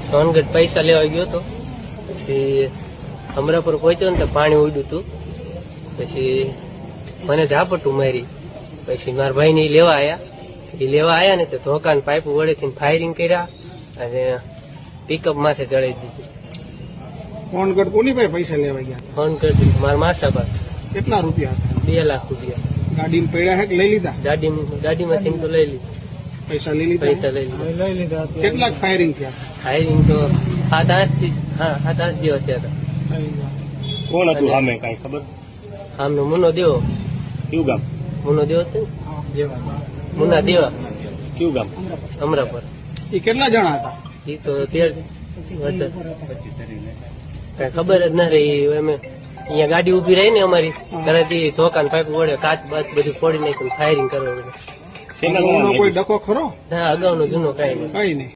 સોનગઢ પૈસા લેવા ગયો હતો, પછી અમરાપુર પહોંચ્યો ને તો પાણી ઉડ્યું હતું, પછી મને ઝાપટું મારી, પછી મારા ભાઈ ને લેવા આવ્યા ને તો ધોકાન પાઇપ વડેથી ફાયરિંગ કર્યા અને પિકઅપ માથે ચડાવી દીધું. સોનગઢ કોની પાસે પૈસા લેવા ગયા? ફોન કરી મારા માસા બા. કેટલા રૂપિયા હતા? 2 લાખ રૂપિયા ગાડીમાં પડ્યા છે કે લઈ લીધા? ગાડીમાંથી તો લઈ લીધું. પૈસા લઈ લીધા. કેટલાક ફાયરિંગ થયા? ફાયરિંગ તો 7-8 જેવા થયા હતા. કોણ હતું સામે કઈ ખબર? આમનો મુનો દેવો. કયું ગામ? મુનો દેવો છે ને, મુના દેવા. કયું ગામ? અમરાપુર. એ કેટલા જણા હતા? એ તો 13 કઈ ખબર જ ના રહી. અમે અહીંયા ગાડી ઉભી રહી ને અમારી તરત ધોકાન પાઇપ વડે કાચ બાચ બધું ફોડી નાખ્યું, ફાયરિંગ કરવા. કોઈ ડખો ખરો? ના, અગાઉનો જૂનો કઈ નહીં. કઈ નહીં.